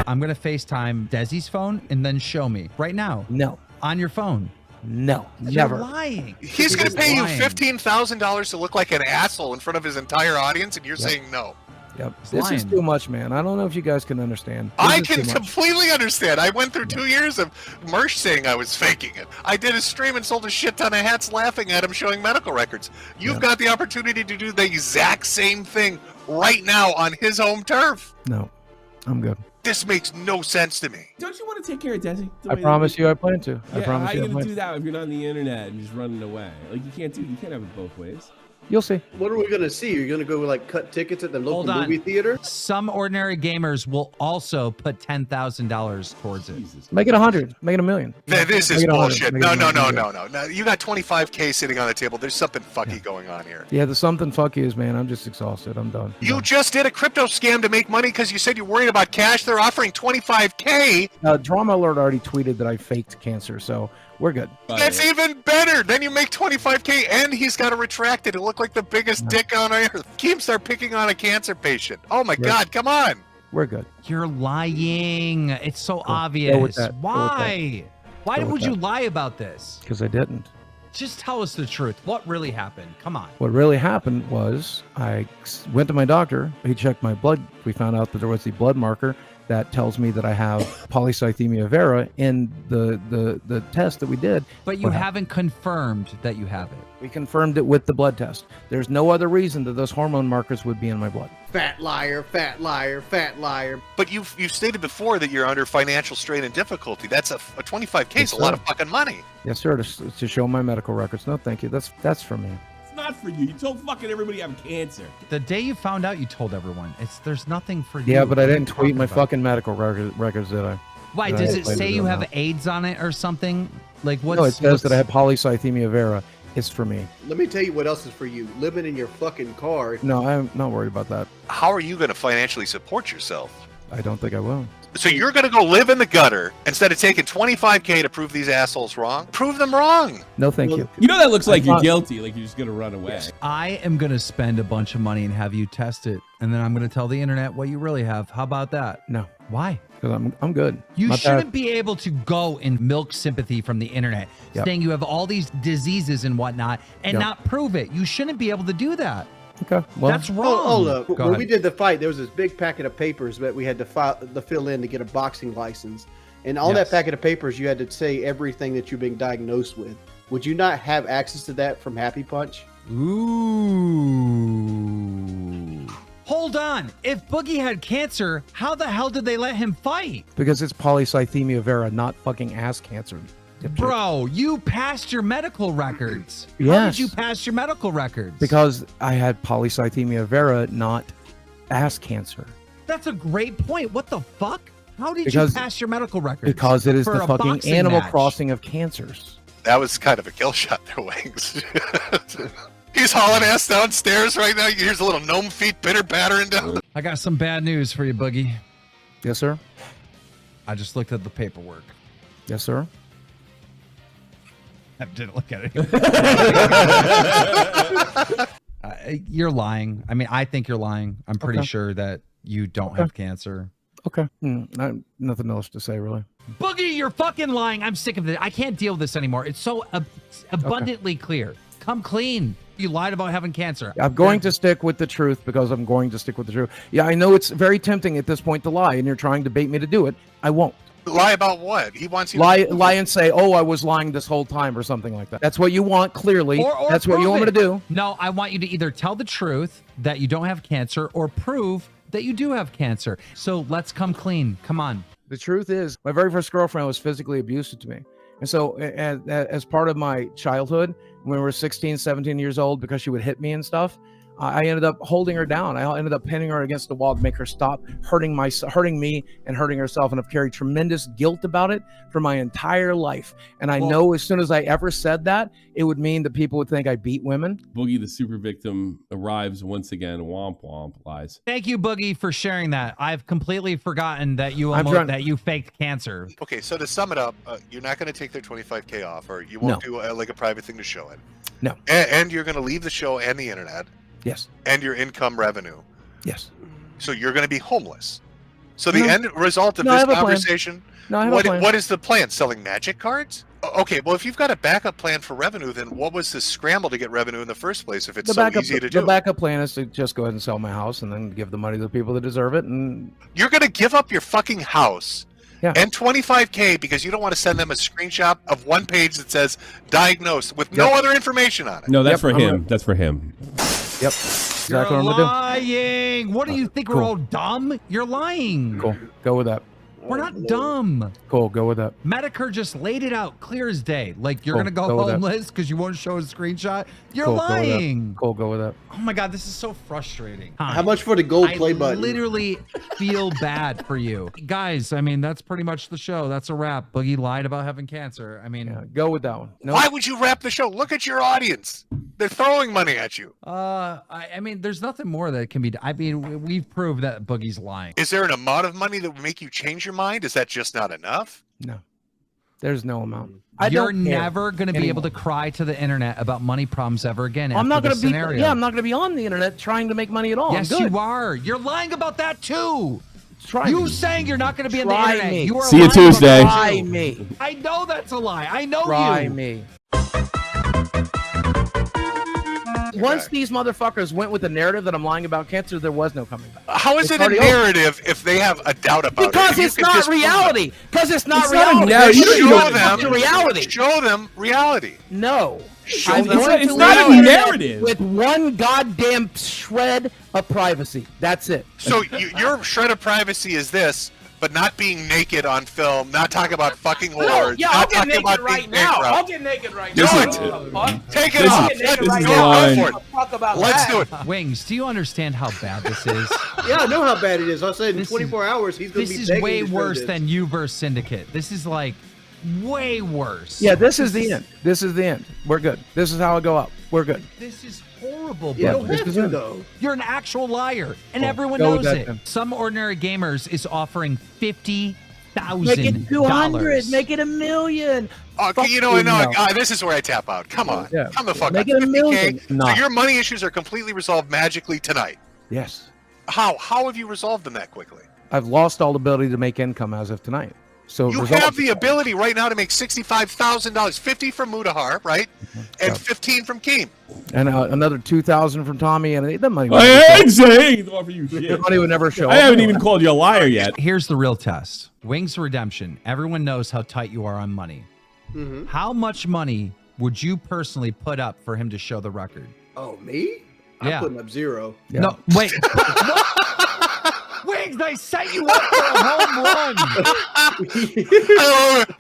I'm going to FaceTime Desi's phone and then show me right now. No. On your phone. No. You're Never. lying. He's going to pay you lying. $15,000 to look like an asshole in front of his entire audience, and you're saying no. Yep. This is too much, man. I don't know if you guys can understand. I can completely understand. I went through 2 years of Mersh saying I was faking it. I did a stream and sold a shit ton of hats laughing at him showing medical records. You've got the opportunity to do the exact same thing right now on his home turf. No. I'm good. This makes no sense to me. Don't you want to take care of Desi? I promise you I plan to. Yeah, I promise how you are I you plan gonna do to. that if you're not on the internet and just running away? Like you can't have it both ways. You'll see. What are we gonna see? You're gonna go like cut tickets at the local Hold on. movie theater? Some ordinary gamers will also put $10,000 towards it. Make it 100. Make it $1 million. This is Make it 100. bullshit. Make No, it no, 100. no, no, no. No, you got 25K sitting on the table. There's something fucky going on here. Yeah, the something fuck is, man. I'm just exhausted. I'm done. You just did a crypto scam to make money because you said you're worried about cash. They're offering 25K. Drama Alert already tweeted that I faked cancer, so we're good. That's even better. Then you make 25K, and he's got to retract it. It looked like the biggest dick on earth. Keemstar picking on a cancer patient. Oh my God, come on. We're good. You're lying. It's so Go obvious. with that. Go with Why? Why Go with would you that. lie about this? Because I didn't. Just tell us the truth. What really happened? Come on. What really happened was I went to my doctor. He checked my blood. We found out that there was the blood marker that tells me that I have polycythemia vera in the test that we did. But you haven't confirmed that you have it. We confirmed it with the blood test. There's no other reason that those hormone markers would be in my blood. Fat liar, fat liar, fat liar. But you've stated before that you're under financial strain and difficulty. That's a 25K is a lot of fucking money. Yes, sir. To show my medical records. No, thank you. That's for me. It's not for you. You told fucking everybody you have cancer. The day you found out, you told everyone. There's nothing for you. Yeah, but I What are didn't you tweet talking my about? fucking medical records, did I? Why Did I does it explain say to you them have now? AIDS on it or something? Like what's? No, it says that I have polycythemia vera. It's for me. Let me tell you what else is for you. Living in your fucking car. No, I'm not worried about that. How are you going to financially support yourself? I don't think I will. So you're going to go live in the gutter instead of taking 25K to prove these assholes wrong? Prove them wrong. No, thank you. You know that looks like I'm you're not- guilty, like you're just gonna run away. I am gonna spend a bunch of money and have you test it, and then I'm gonna tell the internet what you really have. How about that? No, Why? because I'm good. You My shouldn't bad. be able to go and milk sympathy from the internet, Yep. saying you have all these diseases and whatnot, and Yep. not prove it. You shouldn't be able to do that. Okay, well, That's wrong. Hold up. Go When ahead. we did the fight, there was this big packet of papers that we had to fill in to get a boxing license. And on Yes. that packet of papers, you had to say everything that you've been diagnosed with. Would you not have access to that from Happy Punch? Ooh. Hold on. If Boogie had cancer, how the hell did they let him fight? because it's polycythemia vera, not fucking ass cancer. Bro, you passed your medical records. How Yes. did you pass your medical records? Because I had polycythemia vera, not ass cancer. That's a great point. What the fuck? How did Because- you pass your medical records? Because it is for the a fucking boxing Animal match? Crossing of cancers. That was kind of a kill shot there, Wings. He's hauling ass downstairs right now. Here's a little gnome feet bitter battering down. I got some bad news for you, Boogie. Yes, sir. I just looked at the paperwork. Yes, sir. I didn't look at it. You're lying. I mean, I think you're lying. I'm pretty sure that you don't have cancer. Okay. Nothing else to say, really. Boogie, you're fucking lying. I'm sick of it. I can't deal with this anymore. It's so abundantly clear. Come clean. You lied about having cancer. I'm going to stick with the truth because I'm going to stick with the truth. Yeah, I know it's very tempting at this point to lie, and you're trying to bait me to do it. I won't. Lie about what? He wants you lie to and say, "Oh, I was lying this whole time," or something like that. That's what you want, clearly. Or That's what you want me to do. No, I want you to either tell the truth that you don't have cancer or prove that you do have cancer. So let's come clean. Come on. The truth is, my very first girlfriend was physically abusive to me. And so as part of my childhood, when we were 16, 17 years old, because she would hit me and stuff, I ended up holding her down. I ended up pinning her against the wall to make her stop hurting me and hurting herself. And I've carried tremendous guilt about it for my entire life. And I know as soon as I ever said that, it would mean that people would think I beat women. Boogie, the super victim, arrives once again. Womp womp, lies. Thank you, Boogie, for sharing that. I've completely forgotten that you that you faked cancer. Okay, so to sum it up, you're not going to take their 25K off, or you won't do like a private thing to show it. No. And you're going to leave the show and the internet. Yes. And your income revenue. Yes. So you're going to be homeless. So the end result of I this have a plan. conversation, No, I have a plan. what is the plan? Selling magic cards? Okay, well, if you've got a backup plan for revenue, then what was the scramble to get revenue in the first place if it's so easy to do? The backup plan is to just go ahead and sell my house and then give the money to the people that deserve it. And you're going to give up your fucking house and 25K because you don't want to send them a screenshot of one page that says diagnosed with no other information on it. No, that's for him. That's for him. Yep. You're Exactly what I'm gonna lying. What do you think? We're all dumb? You're lying. Cool. Go with that. We're not dumb. Cool. Go with that. Metokur just laid it out clear as day. Like you're Cool. gonna go Go with that. homeless because you won't show a screenshot. You're Cool. Go with that. lying. Cool. Go with that. Oh my god, this is so frustrating. How much for the gold play I button? literally feel bad for you guys. I mean, that's pretty much the show. That's a wrap. Boogie lied about having cancer. I mean, go with that one. Why would you wrap the show? Look at your audience. They're throwing money at you. I mean, there's nothing more that can be done. I mean, we've proved that Boogie's lying. Is there an amount of money that would make you change your mind? Is that just not enough? No. There's no amount. You're never going to be able to cry to the internet about money problems ever again. I'm not going to be. Yeah, I'm not going to be on the internet trying to make money at all. Yes, I'm good. you are. You're lying about that too. Try you me. saying you're not going to be on the Try internet. me. You are See you lying about Tuesday. that, Try too. me. I know that's a lie. I know Try you. me. Once these motherfuckers went with the narrative that I'm lying about cancer, there was no coming back. How is It's it a already over. narrative if they have a doubt about Because it? it's not reality. Because it's not It's not a reality. narrative. You don't Show even- them to reality. Show them reality. No. Show I'm them. going It's to not a leave it narrative. with one goddamn shred of privacy. That's it. So your shred of privacy is this, but not being naked on film, not talking about fucking whores, Yeah, I'll not get talking naked about right being now. bankrupt. I'll get naked right This now. is- Take it This off. is- Let's this go. is a Go lie. for it. Talk about Let's that. do it. Wings, do you understand how bad this is? Yeah, I know how bad it is. I said in This 24 hours he's going to This be is begging way to show worse this. than you versus Syndicate. This is like way worse. Yeah, this is the end. This is the end. We're good. This is how it go up. We're good. This is horrible, Yeah, bro. this is it. You're an actual liar, and everyone Go with knows that, it. then. Some Ordinary Gamers is offering $50,000. Make it 200. Make it 1 million. Okay, you know, this is where I tap out. Come on. Yeah. Come the fuck Make on. it 1 million. 50K. Nah. So your money issues are completely resolved magically tonight. Yes. How have you resolved them that quickly? I've lost all ability to make income as of tonight. So You results- have the ability right now to make $65,000, 50 from Mutahar, right? And 15 from Keem. and another 2,000 from Tommy, and the money. I ain't saying offer you shit. The money would never show. I up haven't anyway. even called you a liar yet. Here's the real test. Wings Redemption. Everyone knows how tight you are on money. How much money would you personally put up for him to show the record? Oh, me? Yeah. I'm putting up 0. Yeah. No, wait. What? Wings, I set you up for a home run.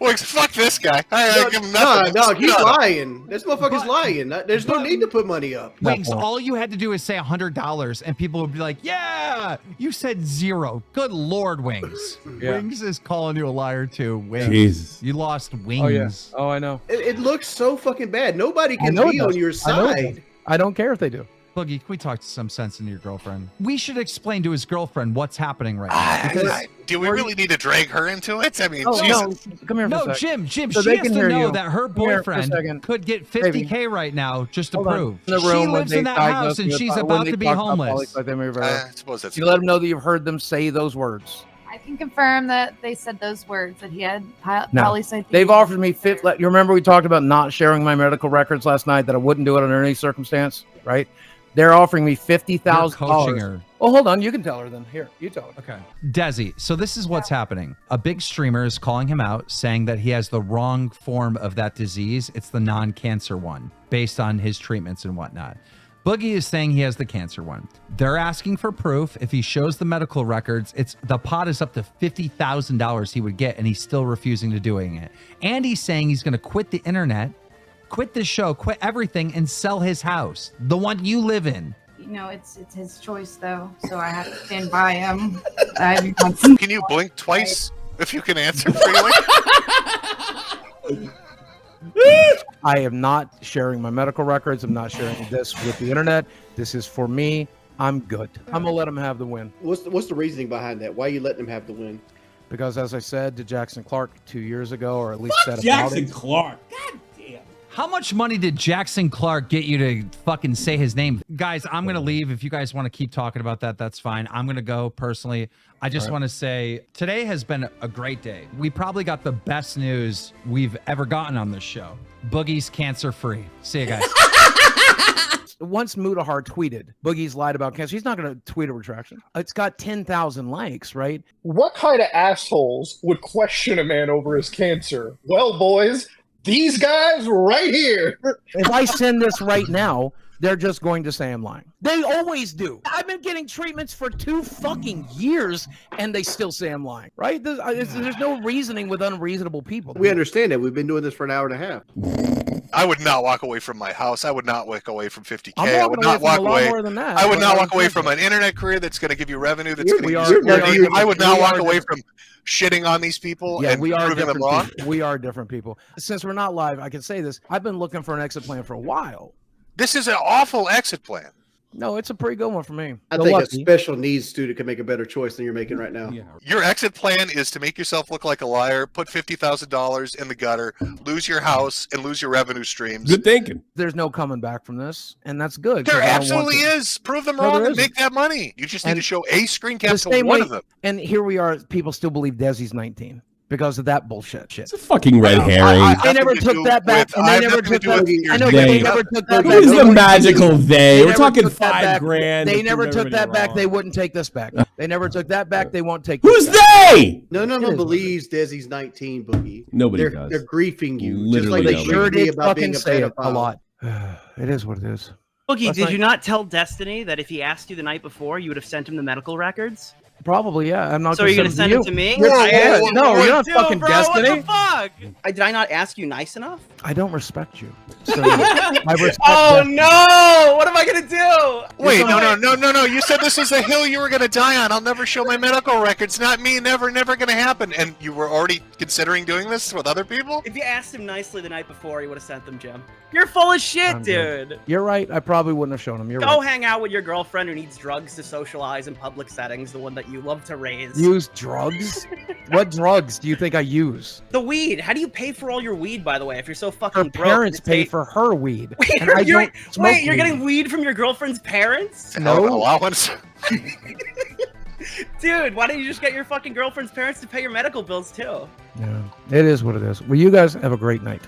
Well, fuck this guy. I give him No, nothing. no, he's lying. This motherfucker's lying. There's no need to put money up. Wings, all you had to do is say $100 and people would be like, yeah, you said 0. Good Lord, Wings. Yeah. Wings is calling you a liar too. Wings. Jesus. You lost Wings. Oh, yeah. Oh, I know. It looks so fucking bad. Nobody I can know be it does. on your I know it side. does. I don't care if they do. Boogie, can we talk to some sense into your girlfriend? We should explain to his girlfriend what's happening right now. Because Do we really need to drag her into it? I mean, Oh, Jesus. no, come here for a no, second. Jim, So she they has can to hear know you. that her Come here for a boyfriend second. could get Baby. $50K right now just to Hold on. prove. In the She room when lives they in that diagnosed house and you she's when about they to be talked about homeless. polycythemia vera. I suppose that's You let them know that you've heard them say those words. I can confirm that they said those words, that he had No. polycythemia. They've offered me you remember we talked about not sharing my medical records last night, that I wouldn't do it under any circumstance, right? They're offering me $50,000. Coaching her. Oh, hold on. You can tell her then. Here, you tell her. Okay. Desi, so this is what's happening. A big streamer is calling him out, saying that he has the wrong form of that disease. It's the non-cancer one, based on his treatments and whatnot. Boogie is saying he has the cancer one. They're asking for proof. If he shows the medical records, the pot is up to $50,000 he would get, and he's still refusing to doing it. And he's saying he's going to quit the internet, quit the show, quit everything, and sell his house, the one you live in. You know, it's his choice, though, so I have to stand by him. Can you blink twice if you can answer freely? I am not sharing my medical records. I'm not sharing this with the internet. This is for me. I'm good. I'm going to let him have the win. What's the reasoning behind that? Why are you letting him have the win? Because as I said to Jackson Clark 2 years ago, or at least said about Jackson it. Clark. God damn. How much money did Jackson Clark get you to fucking say his name? Guys, I'm going to leave. If you guys want to keep talking about that, that's fine. I'm going to go personally. I just want to say today has been a great day. We probably got the best news we've ever gotten on this show. Boogie's cancer free. See you guys. Once Mutahar tweeted, Boogie's lied about cancer. He's not going to tweet a retraction. It's got 10,000 likes, right? What kind of assholes would question a man over his cancer? Well, boys, these guys right here. If I send this right now, they're just going to say I'm lying. They always do. I've been getting treatments for 2 fucking years, and they still say I'm lying, right? There's no reasoning with unreasonable people. We understand that. We've been doing this for an hour and a half. I would not walk away from my house. I would not walk away from 50K. I'm I would not walk from a lot away. more than that. I would not walk away from an internet career that's going to give you revenue. That's going to I would we not are walk away different. from shitting on these people Yeah, and we are proving them different wrong. people. We are different people. Since we're not live, I can say this. I've been looking for an exit plan for a while. This is an awful exit plan. No, it's a pretty good one for me. I The think a lucky. special needs student can make a better choice than you're making right now. Yeah. Your exit plan is to make yourself look like a liar, put $50,000 in the gutter, lose your house, and lose your revenue streams. Good thinking. There's no coming back from this, and that's good. There 'cause I don't want absolutely to. is. Prove them No, wrong there and isn't. make that money. You just need And to show a screen cap The to same one way- of them. And here we are. People still believe Desi's 19 because of that bullshit shit. It's a fucking red herring. They never took that back. And they never took that. I know, but They- they never took that back. Who's the magical they? We're never talking took that back. $5,000. They to never prove took that everybody back. They wrong. wouldn't take this back. They never took that back. They won't take. Who's this back. they? No It one is believes Desi's 19, Boogie. Nobody they're, does. They're griefing you. Literally just like they nobody. Sure griefed me did about being fucking a say it a pedophile. lot. It is what it is. Boogie, Last did night- you not tell Destiny that if he asked you the night before, you would have sent him the medical records? Probably, yeah. I'm not. So are you going to send it to me? You're- Yeah. No, you're not Dude, fucking bro, Destiny. What the fuck? Did I not ask you nice enough? I don't respect you. So I respect Oh Destiny. no! What am I gonna do? Wait, no. You said this is the hill you were going to die on. I'll never show my medical records. Not me. Never going to happen. And you were already considering doing this with other people? If you asked him nicely the night before, he would have sent them, Jim. You're full of shit, I'm good. dude. You're right. I probably wouldn't have shown him. You're Go right. hang out with your girlfriend who needs drugs to socialize in public settings, the one that you love to raise. Use drugs? What drugs do you think I use? The weed. How do you pay for all your weed, by the way, if you're so fucking Her broke? parents to pay take- for her weed. Wait, and I you're, don't smoke wait, you're weed. getting weed from your girlfriend's parents? No. Allowance? Dude, why don't you just get your fucking girlfriend's parents to pay your medical bills too? Yeah, it is what it is. Well, you guys have a great night.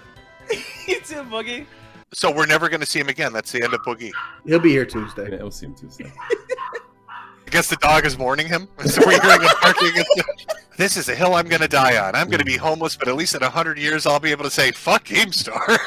You too, Boogie. So we're never going to see him again. That's the end of Boogie. He'll be here Tuesday. Yeah, we'll see him Tuesday. I guess the dog is mourning him. So we're hearing him barking. This is a hill I'm going to die on. I'm going to be homeless, but at least in 100 years, I'll be able to say, fuck Keemstar.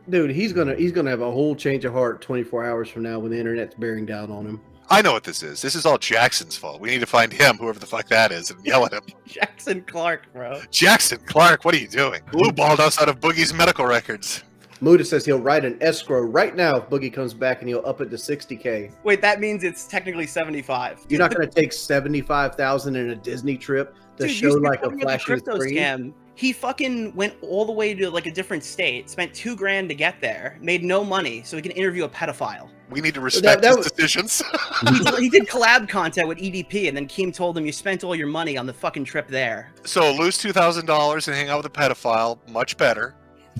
Dude, he's gonna have a whole change of heart 24 hours from now when the internet's bearing down on him. I know what this is. This is all Jackson's fault. We need to find him, whoever the fuck that is, and yell at him. Jackson Clark, bro. Jackson Clark, what are you doing? Blue balled us out of Boogie's medical records. Muda says he'll write an escrow right now if Boogie comes back and he'll up it to 60K. Wait, that means it's technically 75. You're not going to take 75,000 in a Disney trip to Dude, show you like a talking about the flashing crypto screen? scam. He fucking went all the way to like a different state, spent $2,000 to get there, made no money, so he can interview a pedophile. We need to respect his decisions. He did collab content with EDP, and then Keem told him you spent all your money on the fucking trip there. So lose $2,000 and hang out with a pedophile, much better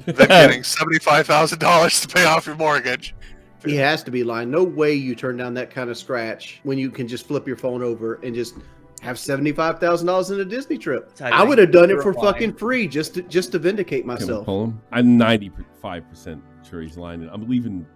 than getting $75,000 to pay off your mortgage. He has to be lying. No way you turn down that kind of scratch when you can just flip your phone over and just have $75,000 in a Disney trip. I would have done it for fucking free just to vindicate Can we myself. pull him? I'm 95% sure he's lying. I'm leaving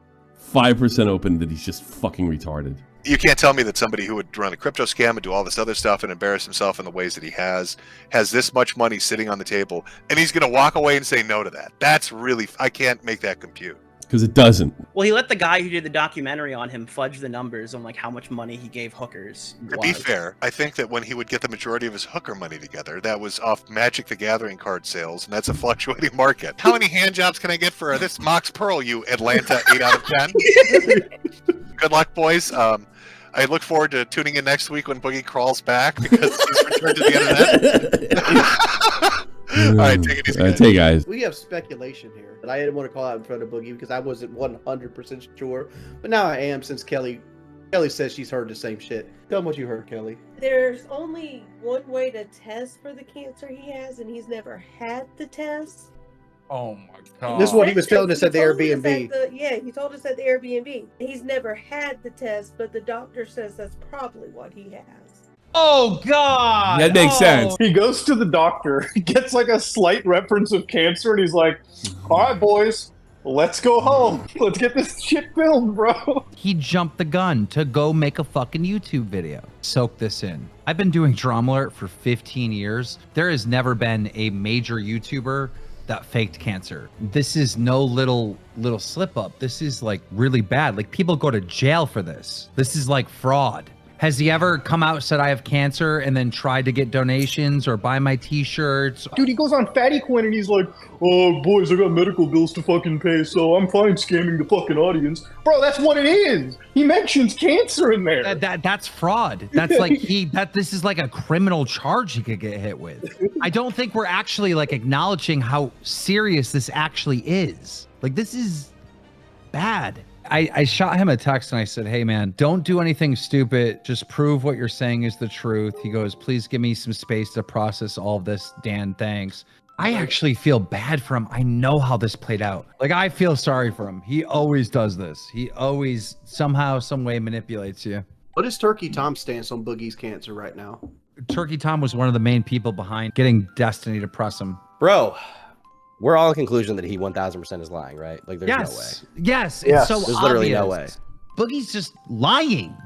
5% open that he's just fucking retarded. You can't tell me that somebody who would run a crypto scam and do all this other stuff and embarrass himself in the ways that he has this much money sitting on the table, and he's going to walk away and say no to that. That's really, I can't make that compute. Because it doesn't. Well, he let the guy who did the documentary on him fudge the numbers on like how much money he gave hookers. To be fair, I think that when he would get the majority of his hooker money together, that was off Magic the Gathering card sales, and that's a fluctuating market. How many hand jobs can I get for this Mox Pearl, you Atlanta 8 out of 10? Good luck, boys. I look forward to tuning in next week when Boogie crawls back because he's returned to the internet. All right, take it easy, guys. Hey, guys. We have speculation here that I didn't want to call out in front of Boogie because I wasn't 100% sure, but now I am since Kelly says she's heard the same shit. Tell them what you heard, Kelly. There's only one way to test for the cancer he has, and he's never had the test. Oh my god! This is what he was telling us at the Airbnb. He told us at the Airbnb. He's never had the test, but the doctor says that's probably what he has. Oh god! That makes sense. He goes to the doctor, gets like a slight reference of cancer, and he's like, "All right, boys, let's go home. Let's get this shit filmed, bro." He jumped the gun to go make a fucking YouTube video. Soak this in. I've been doing DRAMAALERT for 15 years. There has never been a major YouTuber that faked cancer. This is no little slip up. This is like really bad. Like people go to jail for this. This is like fraud. Has he ever come out and said I have cancer and then tried to get donations or buy my t-shirts? Dude, he goes on FADDY Coin and he's like, "Oh, boys, I got medical bills to fucking pay, so I'm fine scamming the fucking audience." Bro, that's what it is. He mentions cancer in there. That's fraud. That's like this is like a criminal charge he could get hit with. I don't think we're actually like acknowledging how serious this actually is. Like this is bad. I shot him a text and I said, "Hey man, don't do anything stupid. Just prove what you're saying is the truth." He goes, "Please give me some space to process all of this, Dan, thanks." I actually feel bad for him. I know how this played out. Like I feel sorry for him. He always does this. He always somehow, some way manipulates you. What is Turkey Tom's stance on Boogie's cancer right now? Turkey Tom was one of the main people behind getting Destiny to press him. Bro, we're all in conclusion that he 1000% is lying, right? Like there's no way. Yes, it's so there's literally no way. Boogie's just lying.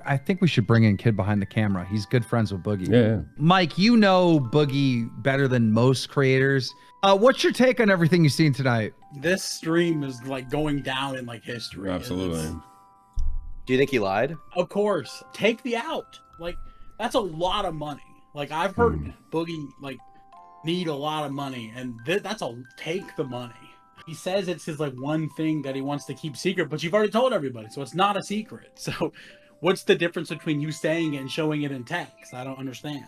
I think we should bring in Kid Behind the Camera. He's good friends with Boogie. Yeah. Mike, you know Boogie better than most creators. What's your take on everything you've seen tonight? This stream is like going down in like history. Absolutely. Do you think he lied? Of course. Take the out. Like that's a lot of money. Like I've heard Boogie like need a lot of money, and that's a take the money. He says it's his like one thing that he wants to keep secret, but you've already told everybody, so it's not a secret. So what's the difference between you saying it and showing it in text? I don't understand.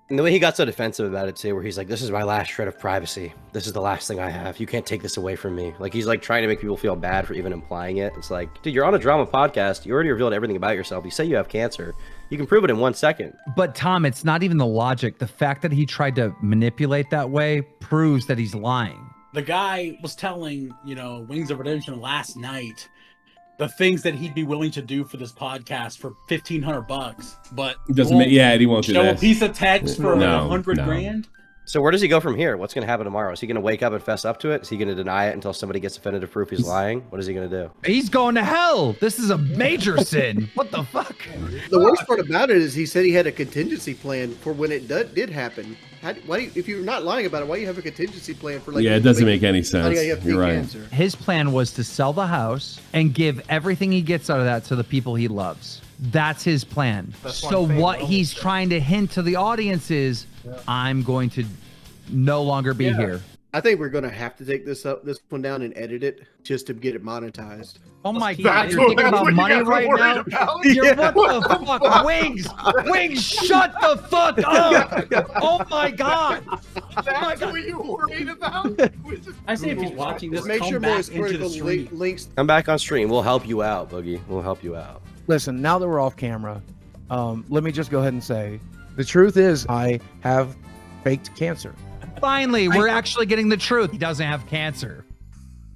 And the way he got so defensive about it too, where he's like, "This is my last shred of privacy. This is the last thing I have. You can't take this away from me." Like he's like trying to make people feel bad for even implying it. It's like, dude, you're on a drama podcast. You already revealed everything about yourself. You say you have cancer. You can prove it in 1 second. But Tom, it's not even the logic. The fact that he tried to manipulate that way proves that he's lying. The guy was telling, Wings of Redemption last night the things that he'd be willing to do for this podcast for $1,500, but he doesn't make, yeah, he won't do show that. a piece of text for like 100 grand. So where does he go from here? What's going to happen tomorrow? Is he going to wake up and fess up to it? Is he going to deny it until somebody gets definitive proof he's lying? What is he going to do? He's going to hell. This is a major sin. What the fuck? The worst part about it is he said he had a contingency plan for when it did happen. If you're not lying about it, why do you have a contingency plan for like? Yeah, it doesn't make any sense. You're right. Cancer? His plan was to sell the house and give everything he gets out of that to the people he loves. That's his plan. That's why So I'm saying what no. he's trying to hint to the audience is, I'm going to no longer be here. I think we're gonna have to take this one down and edit it just to get it monetized. Oh my God! That's You're what- thinking that's about what you money guys are right worried now. about? You're, Yeah. what the fuck, Wings? Wings, shut the fuck up! Oh my God! That's what you worried about? I say if he's watching this, Make come sure back Moist into the Critical stream. links. Come back on stream. We'll help you out, Boogie. We'll help you out. Listen, now that we're off camera, let me just go ahead and say the truth is I have faked cancer. Finally, we're actually getting the truth. He doesn't have cancer.